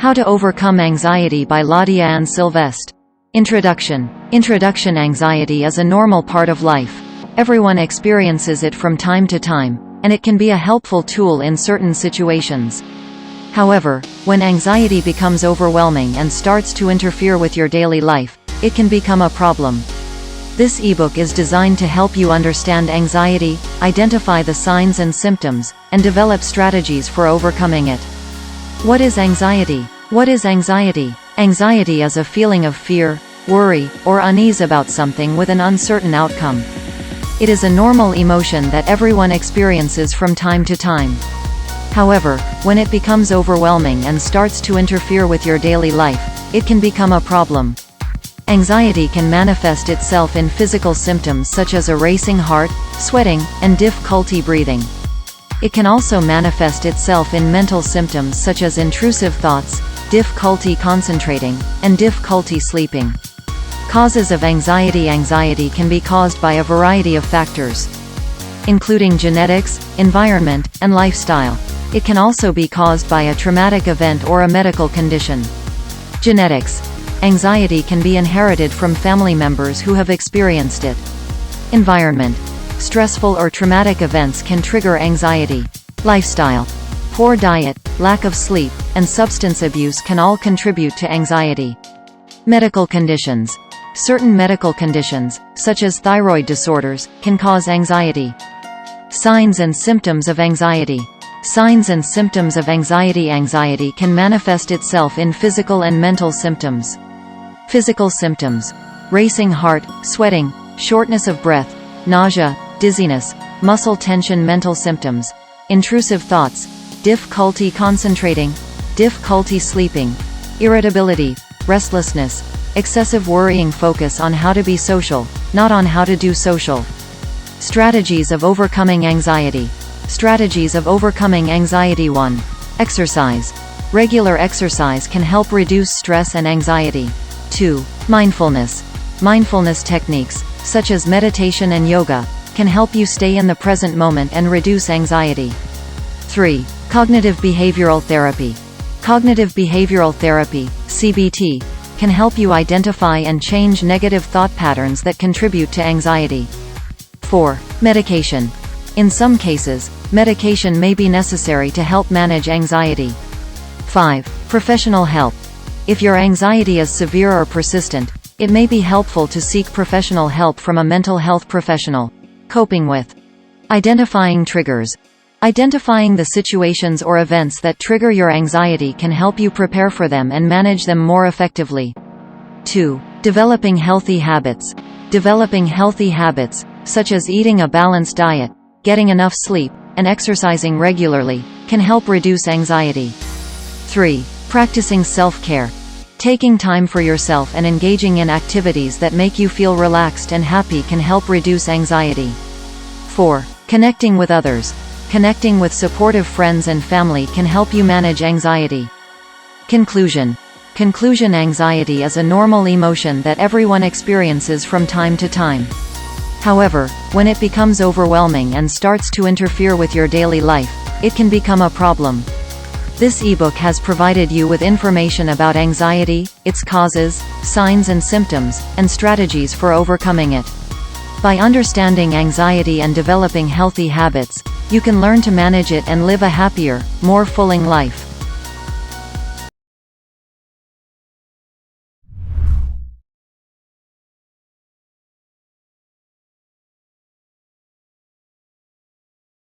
How to Overcome Anxiety by Laudiaann Sylvest. Introduction. Anxiety is a normal part of life. Everyone experiences it from time to time, and it can be a helpful tool in certain situations. However, when anxiety becomes overwhelming and starts to interfere with your daily life, it can become a problem. This ebook is designed to help you understand anxiety, identify the signs and symptoms, and develop strategies for overcoming it. What is anxiety? What is anxiety? Anxiety is a feeling of fear, worry, or unease about something with an uncertain outcome. It is a normal emotion that everyone experiences from time to time. However, when it becomes overwhelming and starts to interfere with your daily life, it can become a problem. Anxiety can manifest itself in physical symptoms such as a racing heart, sweating, and difficulty breathing. It can also manifest itself in mental symptoms such as intrusive thoughts, difficulty concentrating, and difficulty sleeping. Causes of anxiety. Anxiety can be caused by a variety of factors, including genetics, environment, and lifestyle. It can also be caused by a traumatic event or a medical condition. Genetics. Anxiety can be inherited from family members who have experienced it. Environment. Stressful or traumatic events can trigger anxiety. Lifestyle. Poor diet, lack of sleep, and substance abuse can all contribute to anxiety. Medical conditions. Certain medical conditions, such as thyroid disorders, can cause anxiety. Signs and symptoms of anxiety. Signs and symptoms of anxiety. Anxiety can manifest itself in physical and mental symptoms. Physical symptoms: racing heart, sweating, shortness of breath, nausea, dizziness, muscle tension. Mental symptoms: intrusive thoughts, difficulty concentrating, difficulty sleeping, irritability, restlessness, excessive worrying. Focus on how to be social, not on how to do social. Strategies of overcoming anxiety. Strategies of overcoming anxiety. 1. Exercise. Regular exercise can help reduce stress and anxiety. 2. Mindfulness. Mindfulness techniques, such as meditation and yoga, can help you stay in the present moment and reduce anxiety. 3. Cognitive behavioral therapy. Cognitive behavioral therapy, CBT, can help you identify and change negative thought patterns that contribute to anxiety. 4. Medication. In some cases, medication may be necessary to help manage anxiety. 5. Professional help. If your anxiety is severe or persistent, it may be helpful to seek professional help from a mental health professional. Coping with. Identifying triggers. Identifying the situations or events that trigger your anxiety can help you prepare for them and manage them more effectively. 2. Developing healthy habits. Developing healthy habits, such as eating a balanced diet, getting enough sleep, and exercising regularly, can help reduce anxiety. 3. Practicing self-care. Taking time for yourself and engaging in activities that make you feel relaxed and happy can help reduce anxiety. 4. Connecting with others. Connecting with supportive friends and family can help you manage anxiety. Conclusion. Anxiety is a normal emotion that everyone experiences from time to time. However, when it becomes overwhelming and starts to interfere with your daily life, it can become a problem. This ebook has provided you with information about anxiety, its causes, signs and symptoms, and strategies for overcoming it. By understanding anxiety and developing healthy habits, you can learn to manage it and live a happier, more fulfilling life.